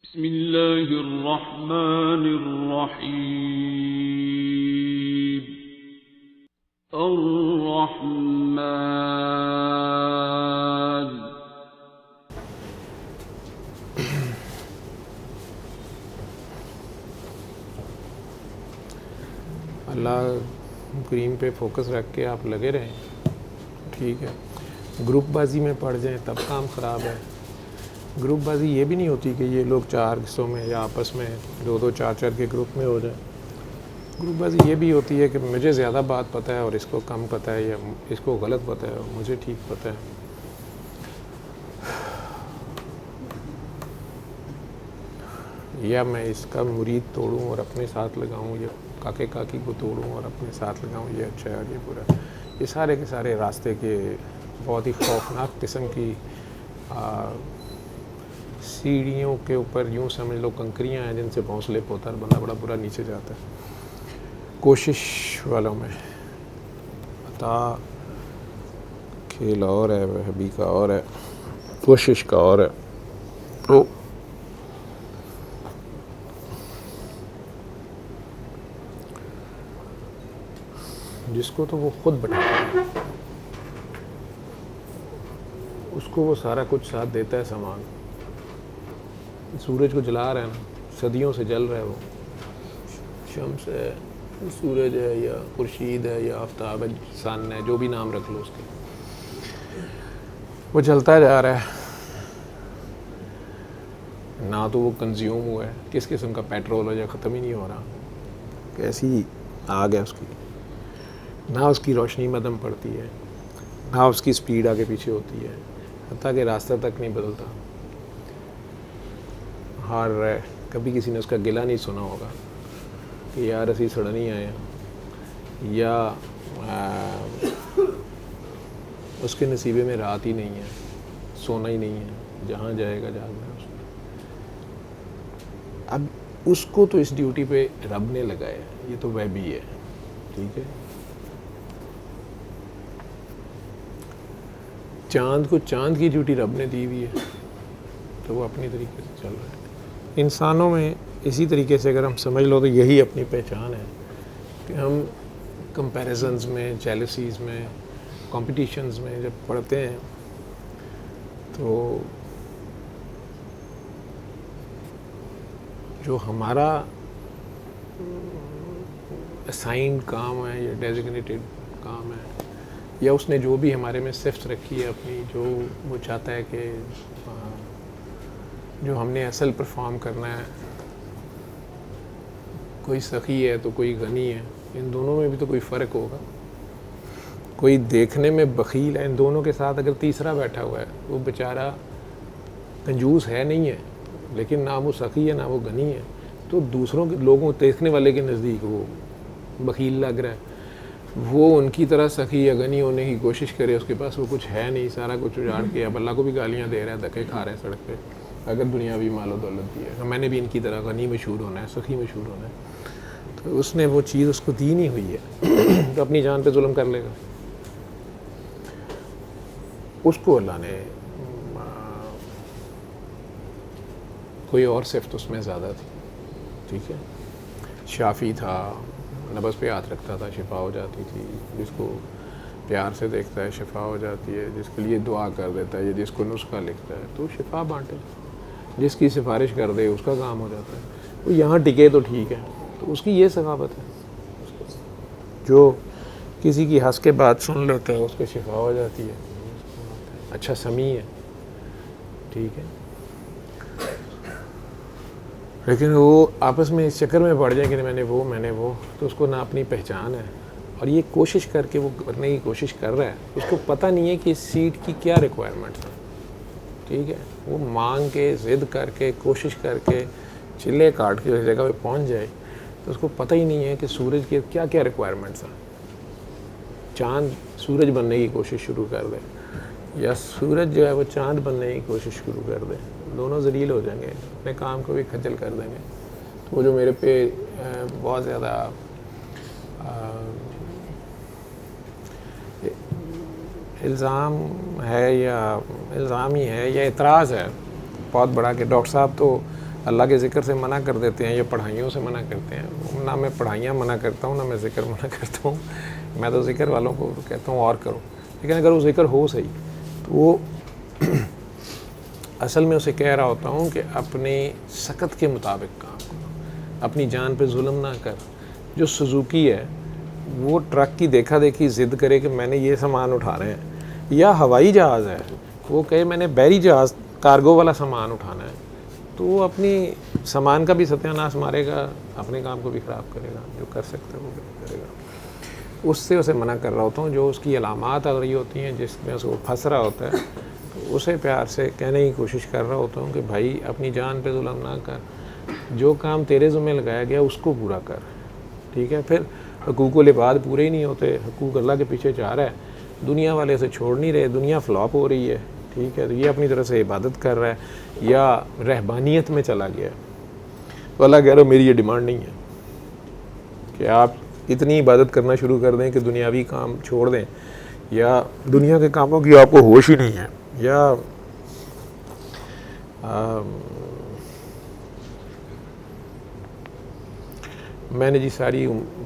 بسم اللہ الرحمن الرحیم الرحمن اللہ کریم پہ فوکس رکھ کے آپ لگے رہیں، ٹھیک ہے۔ گروپ بازی میں پڑ جائیں تب کام خراب ہے۔ گروپ بازی یہ بھی نہیں ہوتی کہ یہ لوگ چار حصوں میں یا آپس میں دو دو چار چار کے گروپ میں ہو جائیں۔ گروپ بازی یہ بھی ہوتی ہے کہ مجھے زیادہ بات پتہ ہے اور اس کو کم پتہ ہے، یا اس کو غلط پتہ ہے اور مجھے ٹھیک پتہ ہے۔ یا میں اس کا مرید توڑوں اور اپنے ساتھ لگاؤں، یا کاکے کاکی کو توڑوں اور اپنے ساتھ لگاؤں، یہ اچھا ہے اور یہ برا ہے۔ یہ سارے کے سارے راستے کے بہت ہی خوفناک قسم کی سیڑھیوں کے اوپر یوں سمجھ لو کنکریاں ہیں جن سے بھونسلے پوتا ہے، بندہ بڑا برا نیچے جاتا ہے۔ کوشش والوں میں عطا کھیل اور ہے، وہبی کا اور ہے، کوشش کا اور ہے۔ تو جس کو تو وہ خود بٹھاتا ہے، اس کو وہ سارا کچھ ساتھ دیتا ہے سامان۔ سورج کو جلا رہا ہے نا، صدیوں سے جل رہا ہے، وہ شمس ہے، سورج ہے، یا خورشید ہے، یا آفتاب ہے، سن ہے، جو بھی نام رکھ لو اس کے، وہ جلتا جا رہا ہے۔ نہ تو وہ کنزیوم ہوا ہے، کس قسم کا پیٹرول ہے جو ختم ہی نہیں ہو رہا، کیسی آگ ہے اس کی، نہ اس کی روشنی مدم پڑتی ہے، نہ اس کی سپیڈ آگے پیچھے ہوتی ہے، حتیٰ کہ راستہ تک نہیں بدلتا۔ ہار رہا ہے۔ کبھی کسی نے اس کا گلہ نہیں سنا ہوگا کہ یار اسی سڑن ہی آئے ہیں، یا اس کے نصیبے میں رات ہی نہیں ہے، سونا ہی نہیں ہے، جہاں جائے گا جاگنا ہے اس نے۔ اب اس کو تو اس ڈیوٹی پہ رب نے لگایا ہے، یہ تو وہبی ہے، ٹھیک ہے۔ چاند کو چاند کی ڈیوٹی رب نے دی ہوئی ہے، تو وہ اپنی طریقے سے چل رہا ہے۔ انسانوں میں اسی طریقے سے اگر ہم سمجھ لو تو یہی اپنی پہچان ہے کہ ہم کمپیریزنز میں، جیلسیز میں، کمپٹیشنز میں جب پڑھتے ہیں تو جو ہمارا اسائنڈ کام ہے یا ڈیزگنیٹڈ کام ہے، یا اس نے جو بھی ہمارے میں صفت رکھی ہے اپنی، جو وہ چاہتا ہے کہ جو ہم نے اصل پرفارم کرنا ہے، کوئی سخی ہے تو کوئی غنی ہے، ان دونوں میں بھی تو کوئی فرق ہوگا۔ کوئی دیکھنے میں بخیل ہے، ان دونوں کے ساتھ اگر تیسرا بیٹھا ہوا ہے، وہ بیچارہ کنجوس ہے نہیں ہے، لیکن نہ وہ سخی ہے نہ وہ غنی ہے، تو دوسروں کے لوگوں دیکھنے والے کے نزدیک وہ بخیل لگ رہا ہے۔ وہ ان کی طرح سخی یا غنی ہونے کی کوشش کرے، اس کے پاس وہ کچھ ہے نہیں، سارا کچھ اجاڑ کے اب اللہ کو بھی گالیاں دے رہا ہے، دھکے کھا رہا ہے سڑک پہ، اگر دنیاوی مال و دولت بھی ہے، میں نے بھی ان کی طرح غنی مشہور ہونا ہے، سخی مشہور ہونا ہے۔ تو اس نے وہ چیز اس کو دی نہیں ہوئی ہے، تو اپنی جان پہ ظلم کر لے گا۔ اس کو اللہ نے کوئی اور صفت اس میں زیادہ تھی، ٹھیک ہے۔ شافی تھا، نبض پہ ہاتھ رکھتا تھا شفا ہو جاتی تھی، جس کو پیار سے دیکھتا ہے شفا ہو جاتی ہے، جس کے لیے دعا کر دیتا ہے یا جس کو نسخہ لکھتا ہے تو شفا بانٹے، جس کی سفارش کر دے اس کا کام ہو جاتا ہے۔ وہ یہاں ٹکے تو ٹھیک ہے، تو اس کی یہ ثقافت ہے۔ جو کسی کی ہنس کے بات سن لیتا ہے اس کو شفا ہو جاتی ہے، اچھا سمیع ہے، ٹھیک ہے۔ لیکن وہ آپس میں اس چکر میں پڑ جائیں کہ میں نے وہ، تو اس کو نہ اپنی پہچان ہے، اور یہ کوشش کر کے وہ کرنے کی کوشش کر رہا ہے، اس کو پتہ نہیں ہے کہ اس سیٹ کی کیا ریکوائرمنٹس ہیں، ٹھیک ہے۔ وہ مانگ کے، ضد کر کے، کوشش کر کے، چلے کاٹ کے اس جگہ پہ پہنچ جائے، تو اس کو پتہ ہی نہیں ہے کہ سورج کے کیا کیا ریکوائرمنٹس ہیں۔ چاند سورج بننے کی کوشش شروع کر دے، یا سورج جو ہے وہ چاند بننے کی کوشش شروع کر دے، دونوں ذلیل ہو جائیں گے، اپنے کام کو بھی کھجل کر دیں گے۔ تو وہ جو میرے پہ بہت زیادہ الزام ہے، یا الزام ہی ہے یا اعتراض ہے بہت بڑا کہ ڈاکٹر صاحب تو اللہ کے ذکر سے منع کر دیتے ہیں یا پڑھائیوں سے منع کرتے ہیں. نہ میں پڑھائیاں منع کرتا ہوں نہ میں ذکر منع کرتا ہوں. میں تو ذکر والوں کو کہتا ہوں اور کرو, لیکن اگر وہ ذکر ہو صحیح تو وہ اصل میں اسے کہہ رہا ہوتا ہوں کہ اپنے سکت کے مطابق کام کرو, اپنی جان پہ ظلم نہ کر. جو سزوکی ہے وہ ٹرک کی دیکھا دیکھی ضد کرے کہ میں نے یہ سامان اٹھانا ہے, یا ہوائی جہاز ہے وہ کہے میں نے بحری جہاز کارگو والا سامان اٹھانا ہے, تو وہ اپنی سامان کا بھی ستیہ ناش مارے گا, اپنے کام کو بھی خراب کرے گا. جو کر سکتا ہے وہ کرے گا. اس سے اسے منع کر رہا ہوتا ہوں. جو اس کی علامات آ رہی ہوتی ہیں جس میں اسے وہ پھنس رہا ہوتا ہے, تو اسے پیار سے کہنے کی کوشش کر رہا ہوتا ہوں کہ بھائی اپنی جان پہ ظلم نہ کر, جو کام تیرے ذمہ لگایا گیا اس کو پورا کر. ٹھیک ہے, پھر حقوق العباد پورے ہی نہیں ہوتے, حقوق اللہ کے پیچھے جا رہا ہے, دنیا والے اسے چھوڑ نہیں رہے, دنیا فلاپ ہو رہی ہے. ٹھیک ہے, تو یہ اپنی طرف سے عبادت کر رہا ہے یا رہبانیت میں چلا گیا ہے. تو اللہ کہہ رہا میری یہ ڈیمانڈ نہیں ہے کہ آپ اتنی عبادت کرنا شروع کر دیں کہ دنیاوی کام چھوڑ دیں, یا دنیا کے کاموں کی آپ کو ہوش ہی نہیں ہے, یا میں نے جی ساری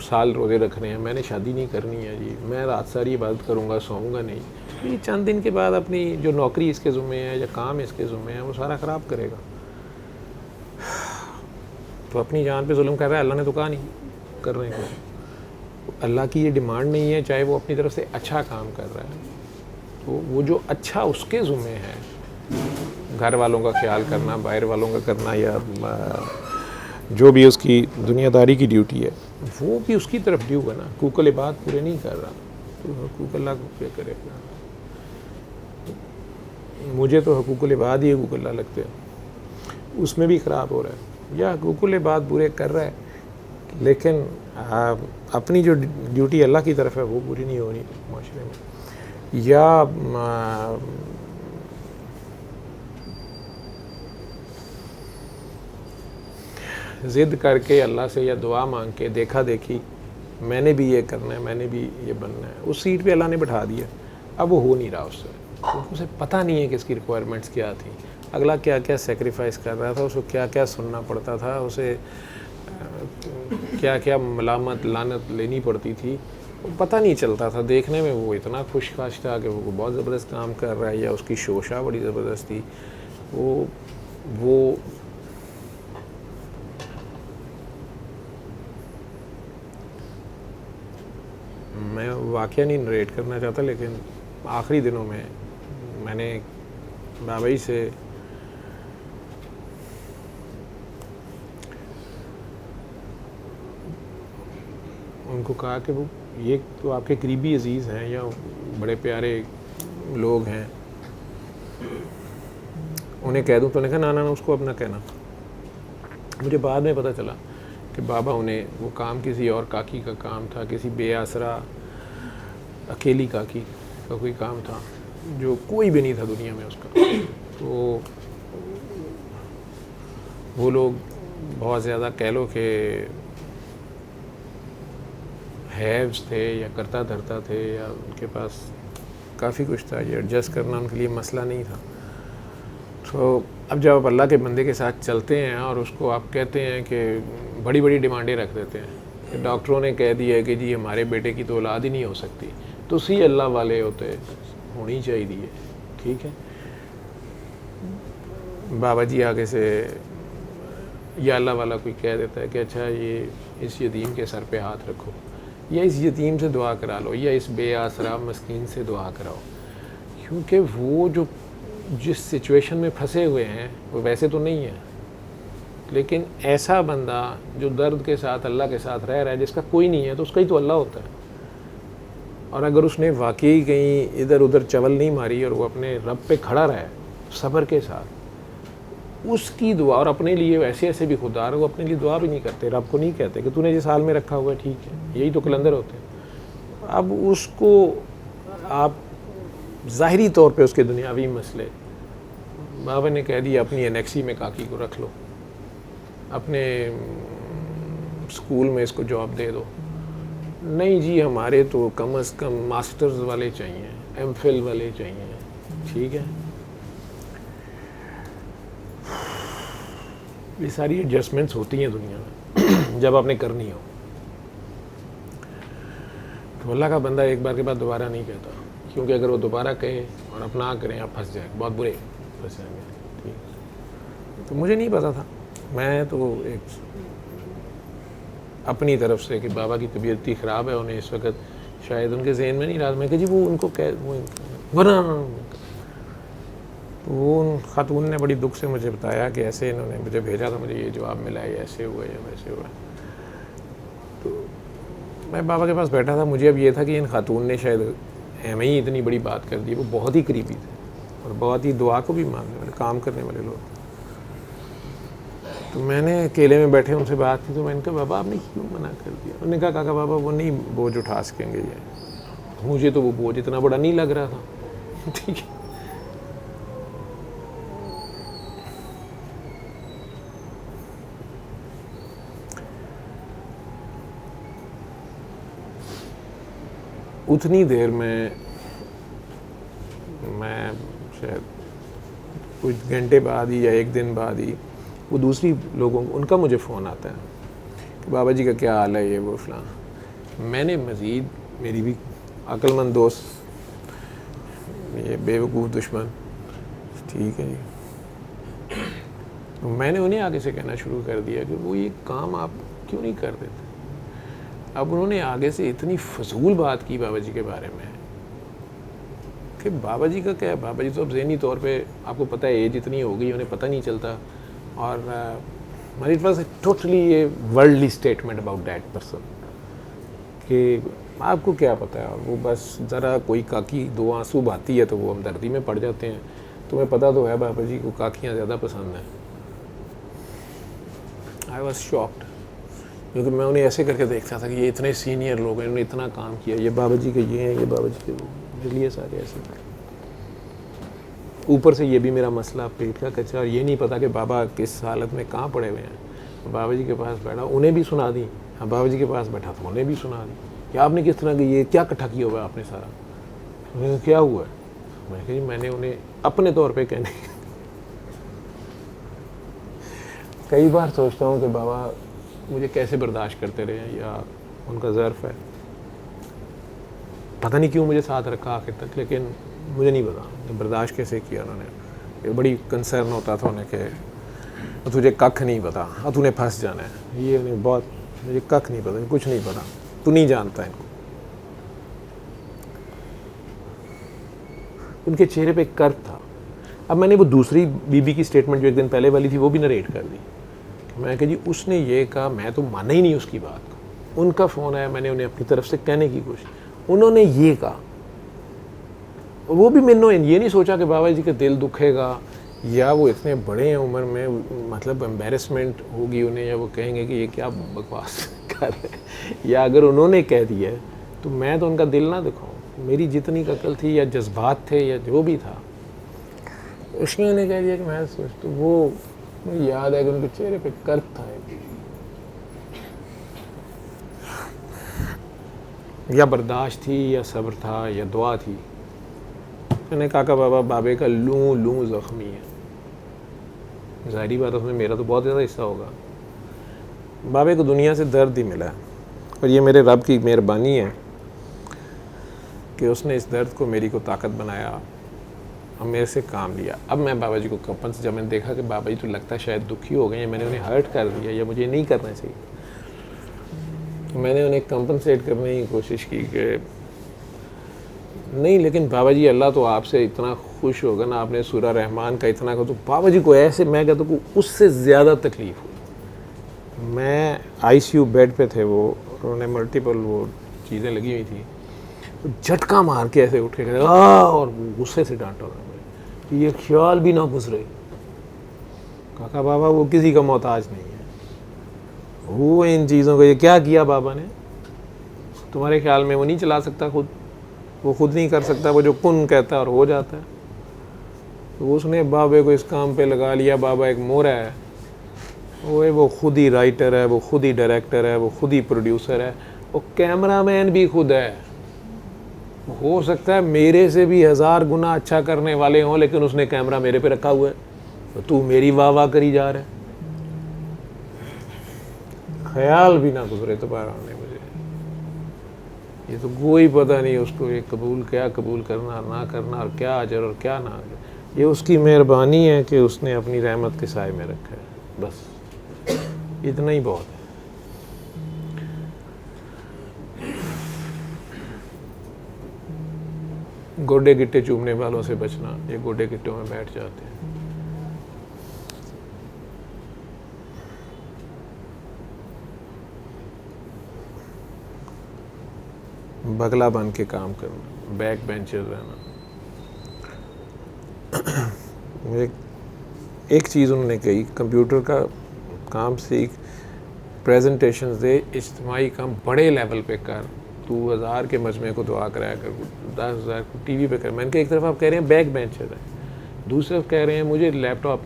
سال روزے رکھنے ہیں, میں نے شادی نہیں کرنی ہے جی, میں رات ساری عبادت کروں گا, سوؤں گا نہیں. یہ چند دن کے بعد اپنی جو نوکری اس کے ذمہ ہے یا کام اس کے ذمہ ہے وہ سارا خراب کرے گا. تو اپنی جان پہ ظلم کر رہا ہے, اللہ نے تو کہا نہیں کرنے کو. اللہ کی یہ ڈیمانڈ نہیں ہے, چاہے وہ اپنی طرف سے اچھا کام کر رہا ہے تو وہ جو اچھا اس کے ذمہ ہے, گھر والوں کا خیال کرنا, باہر والوں کا کرنا, یا جو بھی اس کی دنیا داری کی ڈیوٹی ہے وہ بھی اس کی طرف ڈیو ہے نا. حقوق العباد پورے نہیں کر رہا تو حقوق اللہ کو کیا کرے گا. مجھے تو حقوق العباد ہی حقوق اللہ لگتے ہیں, اس میں بھی خراب ہو رہا ہے. یا حقوق العباد پورے کر رہا ہے لیکن اپنی جو ڈیوٹی اللہ کی طرف ہے وہ پوری نہیں ہو رہی معاشرے میں. یا ضد کر کے اللہ سے یا دعا مانگ کے دیکھا دیکھی میں نے بھی یہ کرنا ہے, میں نے بھی یہ بننا ہے, اس سیٹ پہ اللہ نے بٹھا دیا, اب وہ ہو نہیں رہا اس سے. اسے پتہ نہیں ہے کہ اس کی ریکوائرمنٹس کیا تھیں, اگلا کیا کیا سیکریفائس کر رہا تھا, اس کو کیا کیا سننا پڑتا تھا, اسے کیا کیا ملامت لعنت لینی پڑتی تھی, پتہ نہیں چلتا تھا. دیکھنے میں وہ اتنا خوش خاش تھا کہ وہ بہت زبردست کام کر رہا ہے, یا اس کی شوشہ بڑی زبردست تھی. وہ میں واقعہ نہیں نریٹ کرنا چاہتا, لیکن آخری دنوں میں نے بابا جی سے ان کو کہا کہ وہ یہ تو آپ کے قریبی عزیز ہیں یا بڑے پیارے لوگ ہیں, انہیں کہہ دوں. تو نے کہا نا اس کو اب نہ کہنا. مجھے بعد میں پتہ چلا کہ بابا انہیں وہ کام کسی اور کاکی کا کام تھا, کسی بے آسرا اکیلی کاکی کا کوئی کام تھا جو کوئی بھی نہیں تھا دنیا میں اس کا. تو وہ لوگ بہت زیادہ کہہ لو کہ ہیوز تھے یا کرتا دھرتا تھے, یا ان کے پاس کافی کچھ تھا, یہ ایڈجسٹ کرنا ان کے لیے مسئلہ نہیں تھا. تو اب جب آپ اللہ کے بندے کے ساتھ چلتے ہیں اور اس کو آپ کہتے ہیں کہ بڑی بڑی ڈیمانڈیں رکھ دیتے ہیں کہ ڈاکٹروں نے کہہ دیا ہے کہ جی ہمارے بیٹے کی تو اولاد ہی نہیں ہو سکتی, تو اسی اللہ والے ہوتے ہونی چاہیے. ٹھیک ہے, بابا جی آگے سے یا اللہ والا کوئی کہہ دیتا ہے کہ اچھا یہ اس یتیم کے سر پہ ہاتھ رکھو, یا اس یتیم سے دعا کرا لو, یا اس بے آسرا مسکین سے دعا کراؤ, کیونکہ وہ جو جس سچویشن میں پھنسے ہوئے ہیں وہ ویسے تو نہیں ہے, لیکن ایسا بندہ جو درد کے ساتھ اللہ کے ساتھ رہ رہا ہے, جس کا کوئی نہیں ہے, تو اس کا ہی تو اللہ ہوتا ہے. اور اگر اس نے واقعی کہیں ادھر ادھر چول نہیں ماری اور وہ اپنے رب پہ کھڑا رہا ہے صبر کے ساتھ, اس کی دعا, اور اپنے لیے ایسے ایسے بھی خوددار وہ اپنے لیے دعا بھی نہیں کرتے, رب کو نہیں کہتے کہ تو نے جس حال میں رکھا ہوا ہے ٹھیک ہے, یہی تو کلندر ہوتے ہیں. اب اس کو آپ ظاہری طور پہ اس کے دنیاوی مسئلے, بابا نے کہہ دیا اپنی انیکسی میں کاکی کو رکھ لو, اپنے اسکول میں اس کو جاب دے دو. نہیں جی ہمارے تو کم از کم ماسٹرز والے چاہیے, ایم فل والے چاہیے. ٹھیک ہے, یہ ساری ایڈجسٹمنٹس ہوتی ہیں دنیا میں جب آپ نے کرنی ہو. تو اللہ کا بندہ ایک بار کے بعد دوبارہ نہیں کہتا, کیونکہ اگر وہ دوبارہ کہے اور آپ نہ کریں آپ پھنس جائیں, بہت برے پھنس جائیں گے. ٹھیک, تو مجھے نہیں پتا تھا. میں تو ایک اپنی طرف سے کہ بابا کی طبیعت اتنی خراب ہے, انہیں اس وقت شاید ان کے ذہن میں نہیں رہا. میں کہ جی وہ ان کو وہ ان خاتون نے بڑی دکھ سے مجھے بتایا کہ ایسے انہوں نے مجھے بھیجا تھا, مجھے یہ جواب ملا ہے, ایسے ہوا یا ویسے ہوا. تو میں بابا کے پاس بیٹھا تھا. مجھے اب یہ تھا کہ ان خاتون نے شاید ہمیں ہی اتنی بڑی بات کر دی. وہ بہت ہی قریبی تھے اور بہت ہی دعا کو بھی ماننے والے, کام کرنے والے لوگ. تو میں نے اکیلے میں بیٹھے ان سے بات کی, تو میں نے کہا بابا آپ نے کیوں منع کر دیا؟ انہوں نے کہا کاکا بابا وہ نہیں بوجھ اٹھا سکیں گے یہ. مجھے تو وہ بوجھ اتنا بڑا نہیں لگ رہا تھا. ٹھیک ہے, اتنی دیر میں شاید کچھ گھنٹے بعد ہی یا ایک دن بعد ہی وہ دوسری لوگوں ان کا مجھے فون آتا ہے کہ بابا جی کا کیا حال ہے, یہ وہ فلاں. میں نے مزید میری بھی عقل مند دوست, یہ بے وقوف دشمن, ٹھیک ہے جی, تو میں نے انہیں آگے سے کہنا شروع کر دیا کہ وہ یہ کام آپ کیوں نہیں کر دیتے. اب انہوں نے آگے سے اتنی فضول بات کی بابا جی کے بارے میں کہ بابا جی کا کیا ہے, بابا جی تو اب ذہنی طور پہ آپ کو پتہ ہے ایج اتنی ہو گئی, انہیں پتہ نہیں چلتا. اور it was totally a worldly statement about that person کہ آپ کو کیا پتہ ہے. اور وہ بس ذرا کوئی کاکی دو آنسو بہاتی ہے تو وہ ہمدردی میں پڑ جاتے ہیں. تمہیں پتہ تو ہے بابا جی کو کاکیاں زیادہ پسند ہیں. آئی واز شاکڈ, کیونکہ میں انہیں ایسے کر کے دیکھتا تھا کہ یہ اتنے سینئر لوگ ہیں, انہوں نے اتنا کام کیا, یہ بابا جی کے یہ ہیں, یہ بابا جی کے وہ, میرے لیے سارے ایسے. اوپر سے یہ بھی میرا مسئلہ پیٹ کا کچا, اور یہ نہیں پتا کہ بابا کس حالت میں کہاں پڑے ہوئے ہیں. بابا جی کے پاس بیٹھا, انہیں بھی سنا دی. ہاں بابا جی کے پاس بیٹھا تو انہیں بھی سنا دی کہ آپ نے کس طرح کی یہ کیا اکٹھا کیا ہوا ہے آپ نے سارا, کیا ہوا ہے. میں کہ میں نے انہیں اپنے طور پہ کہنے کئی بار سوچتا ہوں کہ بابا مجھے کیسے برداشت کرتے رہے ہیں, یا ان کا ظرف ہے, پتہ نہیں کیوں مجھے ساتھ رکھا آخر تک, لیکن مجھے نہیں پتا کہ برداشت کیسے کیا انہوں نے. بڑی کنسرن ہوتا تھا انہیں کہ تجھے ککھ نہیں پتا, اور تو نے پھنس جانا ہے. یہ انہیں بہت, مجھے ککھ نہیں پتا, کچھ نہیں پتا, تو نہیں جانتا ان کو. ان کے چہرے پہ ایک کرب تھا. اب میں نے وہ دوسری بی بی کی اسٹیٹمنٹ جو ایک دن پہلے والی تھی وہ بھی نریٹ کر دی. میں کہ جی اس نے یہ کہا, میں تو مانا ہی نہیں اس کی بات کو. ان کا فون آیا, میں نے انہیں اپنی طرف سے کہنے کی کوشش, انہوں نے یہ کہا. وہ بھی میں نے یہ نہیں سوچا کہ بابا جی کا دل دکھے گا, یا وہ اتنے بڑے ہیں عمر میں, مطلب امبیرسمنٹ ہوگی انہیں, یا وہ کہیں گے کہ یہ کیا بکواس کر رہے ہیں, یا اگر انہوں نے کہہ دیا ہے تو میں تو ان کا دل نہ دکھاؤں. میری جتنی عقل تھی یا جذبات تھے یا جو بھی تھا, اس نے انہیں کہہ دیا کہ میں سوچتا ہوں. وہ مجھے یاد ہے کہ ان کے چہرے پہ کرب تھا, یا برداشت تھی, یا صبر تھا, یا دعا تھی. میں نے کہا کہ بابا بابے کا لوں زخمی ہے. ظاہری بات اس میں میرا تو بہت زیادہ حصہ ہوگا. بابے کو دنیا سے درد ہی ملا, اور یہ میرے رب کی مہربانی ہے کہ اس نے اس درد کو میری کو طاقت بنایا اور میرے سے کام لیا. اب میں بابا جی کو کپن سے جب میں نے دیکھا کہ بابا جی تو لگتا ہے شاید دکھی ہو گئے ہیں, میں نے انہیں ہرٹ کر دیا یا مجھے نہیں کرنا چاہیے, میں نے انہیں کمپنسیٹ کرنے کی کوشش کی کہ نہیں, لیکن بابا جی اللہ تو آپ سے اتنا خوش ہوگا نا, آپ نے سورہ رحمان کا اتنا کہا, تو بابا جی کو ایسے میں کہتا ہوں کہ اس سے زیادہ تکلیف ہوئی. میں آئی سی یو بیڈ پہ تھے وہ, انہوں نے ملٹیپل وہ چیزیں لگی ہوئی تھیں, جھٹکا مار کے ایسے اٹھ کے کہتے اور غصے سے ڈانٹا کہ یہ خیال بھی نہ گزرے. کہا بابا وہ کسی کا محتاج نہیں ہے, وہ ان چیزوں کو یہ کیا کیا بابا نے, تمہارے خیال میں وہ نہیں چلا سکتا خود, وہ خود نہیں کر سکتا, وہ جو کن کہتا ہے اور ہو جاتا ہے. تو اس نے بابے کو اس کام پہ لگا لیا. بابا ایک مورا ہے, وہ خود ہی رائٹر ہے, وہ خود ہی ڈائریکٹر ہے, وہ خود ہی پروڈیوسر ہے, وہ کیمرہ مین بھی خود ہے. ہو سکتا ہے میرے سے بھی 1000 گنا اچھا کرنے والے ہوں, لیکن اس نے کیمرہ میرے پہ رکھا ہوا ہے, تو میری واہ واہ کری جا رہا ہے. خیال بھی نہ گزرے دوبارہ آنے مجھے. یہ تو کوئی پتہ نہیں اس کو یہ قبول کیا قبول کرنا اور نہ کرنا اور کیا اجر اور کیا نہ اجر. یہ اس کی مہربانی ہے کہ اس نے اپنی رحمت کے سائے میں رکھا ہے, بس اتنا ہی بہت ہے. گوڈے گٹے چومنے والوں سے بچنا, یہ گوڈے گٹوں میں بیٹھ جاتے ہیں. بگلا بن کے کام کرنا, بیک بینچر رہنا. ایک چیز انہوں نے کہی, کمپیوٹر کا کام سیکھ, پریزنٹیشنز دے, اجتماعی کام بڑے لیول پہ کر, تو 1000 کے مجمع کو دعا کرایا کر, 10,000 کو ٹی وی پہ کر. میں نے کہا ایک طرف آپ کہہ رہے ہیں بیک بینچر ہے, دوسری طرف کہہ رہے ہیں مجھے لیپ ٹاپ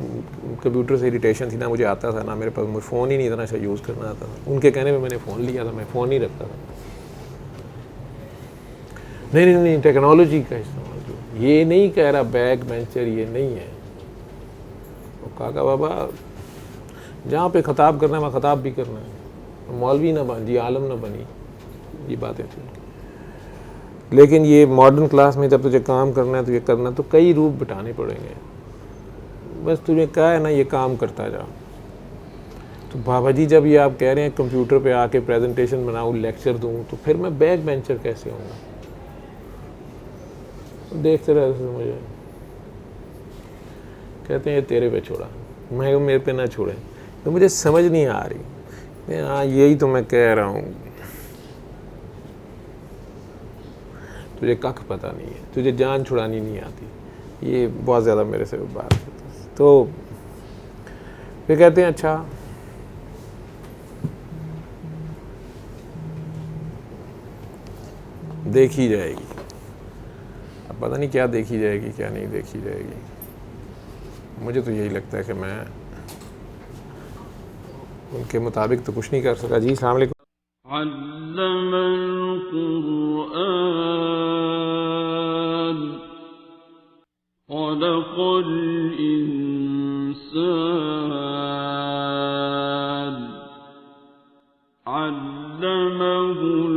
کمپیوٹر سے اریٹیشن تھی, نہ مجھے آتا تھا, نہ میرے پاس, مجھے فون ہی نہیں اتنا اچھا یوز کرنا آتا تھا. ان کے کہنے میں نے فون لیا تھا, میں فون نہیں رکھتا تھا. نہیں ٹیکنالوجی کا استعمال جو, یہ نہیں کہہ رہا بیک بینچر یہ نہیں ہے. کاکا بابا جہاں پہ خطاب کرنا ہے وہاں خطاب بھی کرنا ہے, مولوی نہ بن جی, عالم نہ بنی, یہ باتیں تھیں. لیکن یہ ماڈرن کلاس میں جب تجھے کام کرنا ہے تو یہ کرنا, تو کئی روپ بٹانے پڑیں گے. بس تجھے کہا ہے نا یہ کام کرتا جا. تو بابا جی جب یہ آپ کہہ رہے ہیں کمپیوٹر پہ آ کے پریزنٹیشن بناؤں, لیکچر دوں, تو پھر میں بیک بینچر کیسے ہوں گا؟ دیکھتے رہتے مجھے, کہتے ہیں یہ تیرے پہ چھوڑا. میں میرے پہ نہ چھوڑیں, تو مجھے سمجھ نہیں آ رہی. ہاں یہی تو میں کہہ رہا ہوں, تجھے ککھ پتہ نہیں ہے, تجھے جان چھڑانی نہیں آتی. یہ بہت زیادہ میرے سے بات کرتے. تو پھر کہتے ہیں اچھا دیکھی جائے گی. اب پتہ نہیں کیا دیکھی جائے گی کیا نہیں دیکھی جائے گی. مجھے تو یہی لگتا ہے کہ میں ان کے مطابق تو کچھ نہیں کر سکا. جی السلام علیکم. علم القرآن خلق الإنسان علمه